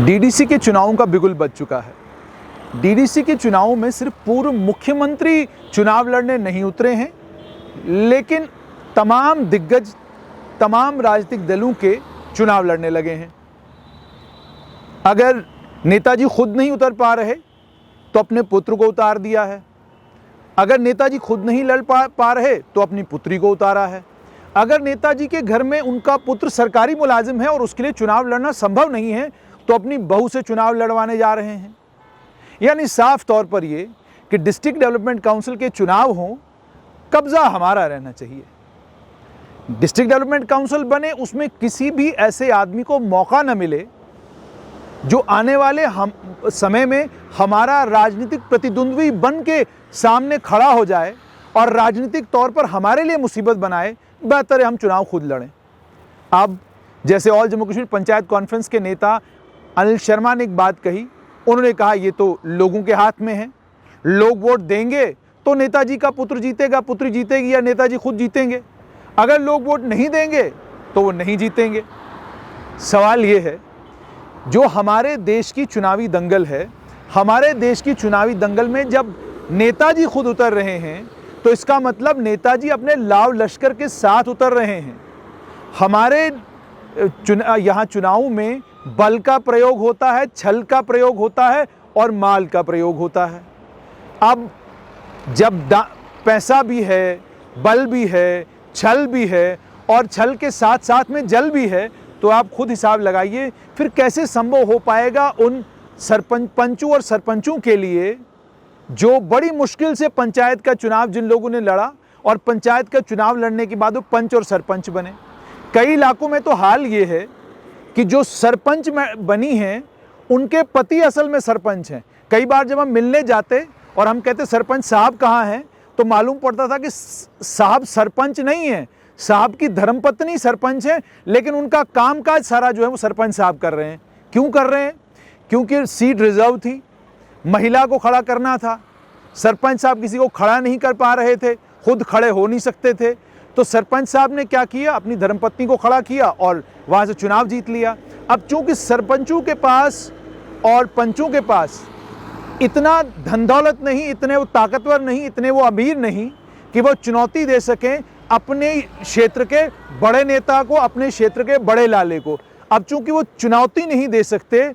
DDC के चुनावों का बिगुल बज चुका है। डीडीसी के चुनावों में सिर्फ पूर्व मुख्यमंत्री चुनाव लड़ने नहीं उतरे हैं, लेकिन तमाम दिग्गज, तमाम राजनीतिक दलों के चुनाव लड़ने लगे हैं। अगर नेताजी खुद नहीं उतर पा रहे तो अपने पुत्र को उतार दिया है। अगर नेताजी खुद नहीं लड़ पा रहे तो अपनी पुत्री को उतारा है। अगर नेताजी के घर में उनका पुत्र सरकारी मुलाजिम है और उसके लिए चुनाव लड़ना संभव नहीं है तो अपनी बहू से चुनाव लड़वाने जा रहे हैं। यानी साफ तौर पर ये कि डिस्ट्रिक्ट डेवलपमेंट काउंसिल के चुनाव हों, कब्जा हमारा रहना चाहिए। डिस्ट्रिक्ट डेवलपमेंट काउंसिल बने, उसमें किसी भी ऐसे आदमी को मौका न मिले जो आने वाले समय में हमारा राजनीतिक प्रतिद्वंद्वी बन के सामने खड़ा हो जाए और राजनीतिक तौर पर हमारे लिए मुसीबत बनाए। बेहतर है हम चुनाव खुद लड़ें। अब जैसे ऑल जम्मू कश्मीर पंचायत कॉन्फ्रेंस के नेता अनिल शर्मा ने एक बात कही, उन्होंने कहा ये तो लोगों के हाथ में है, लोग वोट देंगे तो नेताजी का पुत्र जीतेगा, पुत्री जीतेगी या नेताजी खुद जीतेंगे। अगर लोग वोट नहीं देंगे तो वो नहीं जीतेंगे। सवाल ये है, जो हमारे देश की चुनावी दंगल है, हमारे देश की चुनावी दंगल में जब नेताजी खुद उतर रहे हैं तो इसका मतलब नेताजी अपने लाव लश्कर के साथ उतर रहे हैं। हमारे यहाँ चुनाव में बल का प्रयोग होता है, छल का प्रयोग होता है और माल का प्रयोग होता है। अब जब पैसा भी है, बल भी है, छल भी है और छल के साथ साथ में जल भी है, तो आप खुद हिसाब लगाइए फिर कैसे संभव हो पाएगा उन पंचों और सरपंचों के लिए जो बड़ी मुश्किल से पंचायत का चुनाव जिन लोगों ने लड़ा और पंचायत का चुनाव लड़ने के बाद वो पंच और सरपंच बने। कई इलाकों में तो हाल ये है कि जो सरपंच बनी हैं उनके पति असल में सरपंच हैं। कई बार जब हम मिलने जाते और हम कहते सरपंच साहब कहाँ हैं तो मालूम पड़ता था कि साहब सरपंच नहीं है, साहब की धर्मपत्नी सरपंच है, लेकिन उनका कामकाज सारा जो है वो सरपंच साहब कर रहे हैं। क्यों कर रहे हैं? क्योंकि सीट रिजर्व थी, महिला को खड़ा करना था, सरपंच साहब किसी को खड़ा नहीं कर पा रहे थे, खुद खड़े हो नहीं सकते थे, तो सरपंच साहब ने क्या किया, अपनी धर्मपत्नी को खड़ा किया और वहाँ से चुनाव जीत लिया। अब चूंकि सरपंचों के पास और पंचों के पास इतना धन दौलत नहीं, इतने वो ताकतवर नहीं, इतने वो अमीर नहीं कि वो चुनौती दे सकें अपने क्षेत्र के बड़े नेता को, अपने क्षेत्र के बड़े लाले को। अब चूंकि वो चुनौती नहीं दे सकते,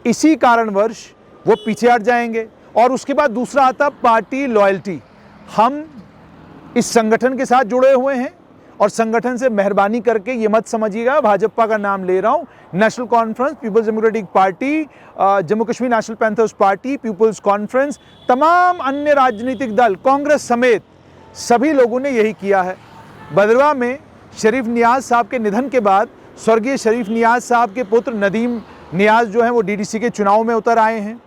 इसी कारणवश वो पीछे हट जाएंगे। और उसके बाद दूसरा आता पार्टी लॉयल्टी। हम इस संगठन के साथ जुड़े हुए हैं और संगठन से मेहरबानी करके ये मत समझिएगा भाजपा का नाम ले रहा हूँ, National Conference, Peoples Democratic Party, Jammu Kashmir National Panthers Party, Peoples Conference, तमाम अन्य राजनीतिक दल, कांग्रेस समेत सभी लोगों ने यही किया है। भदरवा में शरीफ नियाज साहब के निधन के बाद स्वर्गीय शरीफ नियाज साहब के पुत्र नदीम नियाज जो हैं वो डीडीसी के चुनाव में उतर आए हैं।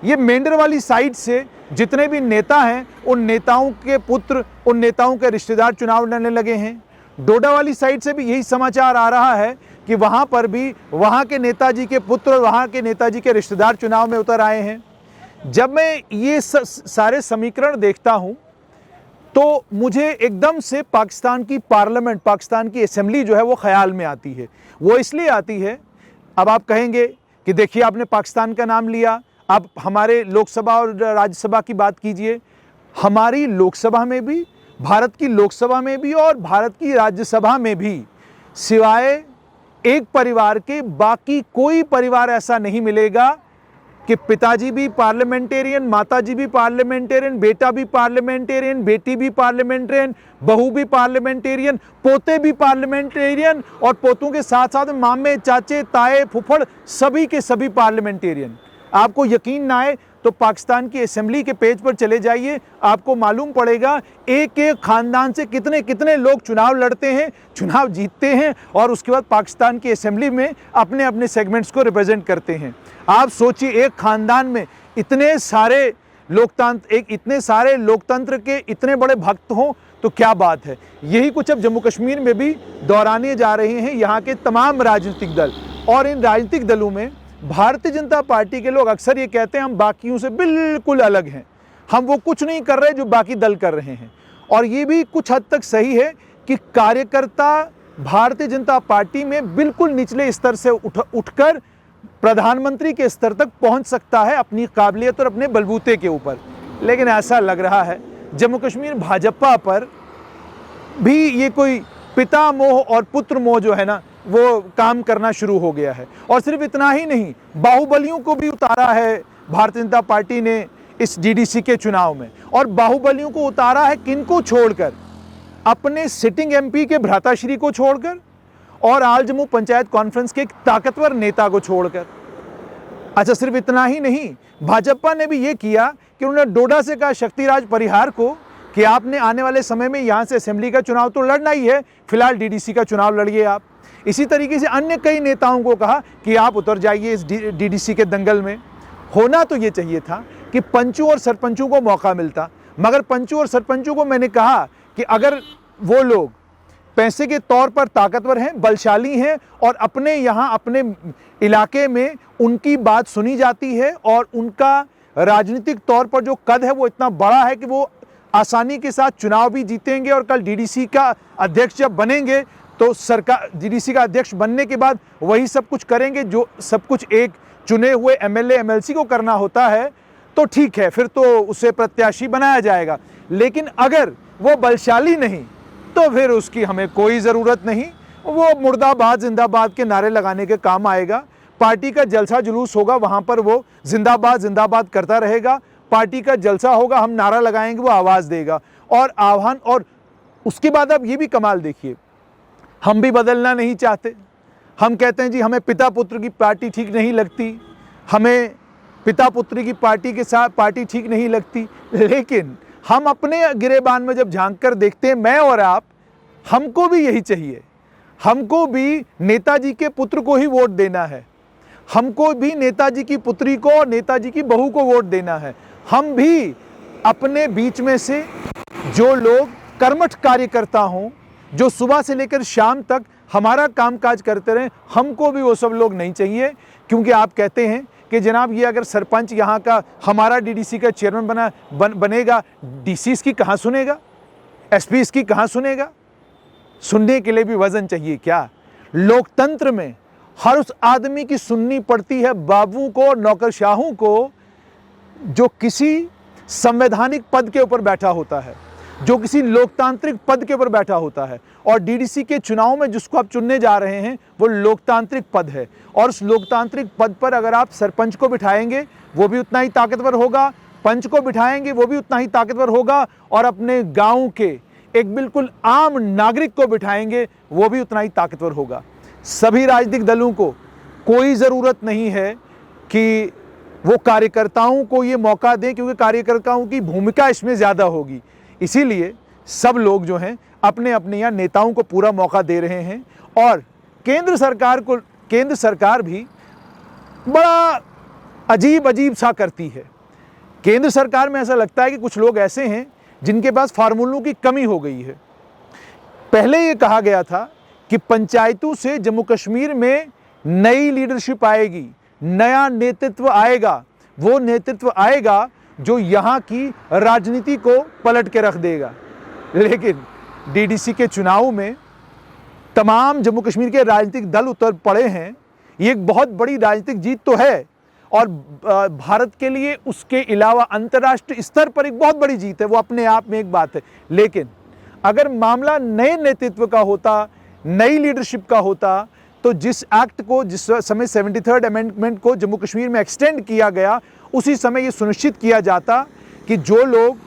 ये मेंढर वाली साइड से जितने भी नेता हैं उन नेताओं के पुत्र, उन नेताओं के रिश्तेदार चुनाव लड़ने लगे हैं। डोडा वाली साइड से भी यही समाचार आ रहा है कि वहाँ पर भी वहाँ के नेताजी के पुत्र और वहाँ के नेताजी के रिश्तेदार चुनाव में उतर आए हैं। जब मैं ये सारे समीकरण देखता हूँ तो मुझे एकदम से पाकिस्तान की पार्लियामेंट, पाकिस्तान की असेंबली जो है वो ख्याल में आती है। वो इसलिए आती है, अब आप कहेंगे कि देखिए आपने पाकिस्तान का नाम लिया, अब हमारे लोकसभा और राज्यसभा की बात कीजिए। हमारी लोकसभा में भी, भारत की लोकसभा में भी और भारत की राज्यसभा में भी सिवाय एक परिवार के बाकी कोई परिवार ऐसा नहीं मिलेगा कि पिताजी भी पार्लियामेंटेरियन, माताजी भी पार्लियामेंटेरियन, बेटा भी पार्लियामेंटेरियन, बेटी भी पार्लियामेंटेरियन, बहू भी पार्लियामेंटेरियन, पोते भी पार्लियामेंटेरियन और पोतों के साथ साथ मामे, चाचे, ताए, फुफड़ सभी के सभी पार्लियामेंटेरियन। आपको यकीन ना आए तो पाकिस्तान की असेंबली के पेज पर चले जाइए, आपको मालूम पड़ेगा एक एक खानदान से कितने कितने लोग चुनाव लड़ते हैं, चुनाव जीतते हैं और उसके बाद पाकिस्तान की असेंबली में अपने अपने सेगमेंट्स को रिप्रेजेंट करते हैं। आप सोचिए एक खानदान में इतने सारे लोकतंत्र के इतने बड़े भक्त हों तो क्या बात है। यही कुछ अब जम्मू कश्मीर में भी दोहराने जा रहे हैं यहाँ के तमाम राजनीतिक दल। और इन राजनीतिक दलों में भारतीय जनता पार्टी के लोग अक्सर ये कहते हैं हम बाकियों से बिल्कुल अलग हैं, हम वो कुछ नहीं कर रहे जो बाकी दल कर रहे हैं। और ये भी कुछ हद तक सही है कि कार्यकर्ता भारतीय जनता पार्टी में बिल्कुल निचले स्तर से उठकर प्रधानमंत्री के स्तर तक पहुंच सकता है अपनी काबिलियत और अपने बलबूते के ऊपर। लेकिन ऐसा लग रहा है जम्मू कश्मीर भाजपा पर भी ये कोई पिता मोह और पुत्र मोह जो है ना वो काम करना शुरू हो गया है। और सिर्फ इतना ही नहीं, बाहुबलियों को भी उतारा है भारतीय जनता पार्टी ने इस डीडीसी के चुनाव में। और बाहुबलियों को उतारा है किनको छोड़कर? अपने सिटिंग एमपी के भ्राताश्री को छोड़कर और आल जम्मू पंचायत कॉन्फ्रेंस के एक ताकतवर नेता को छोड़कर। अच्छा, सिर्फ इतना ही नहीं, भाजपा ने भी ये किया कि उन्होंने डोडा से कहा शक्तिराज परिहार को कि आपने आने वाले समय में यहाँ से असेंबली का चुनाव तो लड़ना ही है, फिलहाल डीडीसी का चुनाव लड़िए आप। इसी तरीके से अन्य कई नेताओं को कहा कि आप उतर जाइए इस डीडीसी के दंगल में। होना तो ये चाहिए था कि पंचों और सरपंचों को मौका मिलता, मगर पंचों और सरपंचों को मैंने कहा कि अगर वो लोग पैसे के तौर पर ताकतवर हैं, बलशाली हैं और अपने यहाँ अपने इलाके में उनकी बात सुनी जाती है और उनका राजनीतिक तौर पर जो कद है वो इतना बड़ा है कि वो आसानी के साथ चुनाव भी जीतेंगे और कल डीडीसी का अध्यक्ष जब बनेंगे तो सरकार डीडीसी का अध्यक्ष बनने के बाद वही सब कुछ करेंगे जो सब कुछ एक चुने हुए एमएलए एमएलसी को करना होता है, तो ठीक है, फिर तो उसे प्रत्याशी बनाया जाएगा। लेकिन अगर वो बलशाली नहीं तो फिर उसकी हमें कोई ज़रूरत नहीं। वो मुर्दाबाद जिंदाबाद के नारे लगाने के काम आएगा। पार्टी का जलसा जुलूस होगा, वहाँ पर वो जिंदाबाद जिंदाबाद करता रहेगा। पार्टी का जलसा होगा, हम नारा लगाएंगे, वो आवाज़ देगा और आह्वान। और उसके बाद अब ये भी कमाल देखिए, हम भी बदलना नहीं चाहते। हम कहते हैं जी हमें पिता पुत्र की पार्टी ठीक नहीं लगती, हमें पिता पुत्र की पार्टी के साथ पार्टी ठीक नहीं लगती। लेकिन हम अपने गिरेबान में जब झांक कर देखते हैं, मैं और आप, हमको भी यही चाहिए। हमको भी नेताजी के पुत्र को ही वोट देना है, हमको भी नेताजी की पुत्री को और नेताजी की बहू को वोट देना है। हम भी अपने बीच में से जो लोग कर्मठ कार्यकर्ता हों, जो सुबह से लेकर शाम तक हमारा कामकाज करते रहें, हमको भी वो सब लोग नहीं चाहिए। क्योंकि आप कहते हैं कि जनाब ये अगर सरपंच यहाँ का हमारा डीडीसी का चेयरमैन बनेगा, डीसी इसकी कहाँ सुनेगा, एसपी इसकी कहाँ सुनेगा? सुनने के लिए भी वजन चाहिए क्या? लोकतंत्र में हर उस आदमी की सुननी पड़ती है, बाबू को, नौकरशाहों को, जो किसी संवैधानिक पद के ऊपर बैठा होता है, जो किसी लोकतांत्रिक पद के ऊपर बैठा होता है। और डीडीसी के चुनाव में जिसको आप चुनने जा रहे हैं वो लोकतांत्रिक पद है। और उस लोकतांत्रिक पद पर अगर आप सरपंच को बिठाएंगे वो भी उतना ही ताकतवर होगा, पंच को बिठाएंगे वो भी उतना ही ताकतवर होगा, और अपने गांव के एक बिल्कुल आम नागरिक को बिठाएंगे वो भी उतना ही ताकतवर होगा। सभी राजनीतिक दलों को कोई ज़रूरत नहीं है कि वो कार्यकर्ताओं को ये मौका दें, क्योंकि कार्यकर्ताओं की भूमिका इसमें ज़्यादा होगी। इसीलिए सब लोग जो हैं अपने अपने यहाँ नेताओं को पूरा मौका दे रहे हैं। और केंद्र सरकार भी बड़ा अजीब सा करती है। केंद्र सरकार में ऐसा लगता है कि कुछ लोग ऐसे हैं जिनके पास फार्मूलों की कमी हो गई है। पहले ये कहा गया था कि पंचायतों से जम्मू कश्मीर में नई लीडरशिप आएगी, नया नेतृत्व आएगा, वो नेतृत्व आएगा जो यहाँ की राजनीति को पलट के रख देगा। लेकिन डीडीसी के चुनाव में तमाम जम्मू कश्मीर के राजनीतिक दल उतर पड़े हैं। ये एक बहुत बड़ी राजनीतिक जीत तो है और भारत के लिए उसके अलावा अंतर्राष्ट्रीय स्तर पर एक बहुत बड़ी जीत है, वो अपने आप में एक बात है। लेकिन अगर मामला नए नेतृत्व का होता, नई लीडरशिप का होता, तो जिस एक्ट को, जिस समय 73rd अमेंडमेंट को जम्मू कश्मीर में एक्सटेंड किया गया, उसी समय ये सुनिश्चित किया जाता कि जो लोग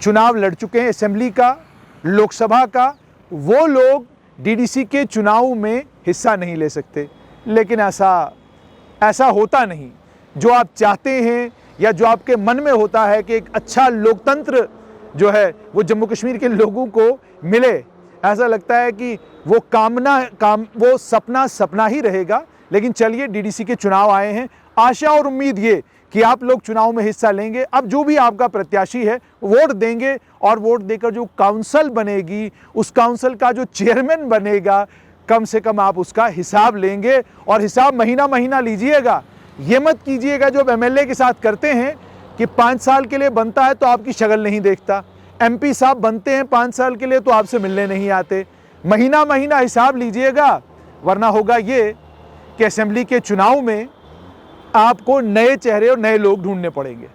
चुनाव लड़ चुके हैं असेंबली का, लोकसभा का, वो लोग डीडीसी के चुनाव में हिस्सा नहीं ले सकते। लेकिन ऐसा होता नहीं। जो आप चाहते हैं या जो आपके मन में होता है कि एक अच्छा लोकतंत्र जो है वो जम्मू कश्मीर के लोगों को मिले, ऐसा लगता है कि वो वो सपना ही रहेगा। लेकिन चलिए, डीडीसी के चुनाव आए हैं, आशा और उम्मीद ये कि आप लोग चुनाव में हिस्सा लेंगे। अब जो भी आपका प्रत्याशी है वोट देंगे, और वोट देकर जो काउंसिल बनेगी, उस काउंसिल का जो चेयरमैन बनेगा, कम से कम आप उसका हिसाब लेंगे। और हिसाब महीना महीना लीजिएगा। ये मत कीजिएगा जो एमएलए के साथ करते हैं कि 5 साल के लिए बनता है तो आपकी शक्ल नहीं देखता, एमपी साहब बनते हैं 5 साल के लिए तो आपसे मिलने नहीं आते। महीना महीना हिसाब लीजिएगा, वरना होगा ये कि असेंबली के चुनाव में आपको नए चेहरे और नए लोग ढूंढने पड़ेंगे।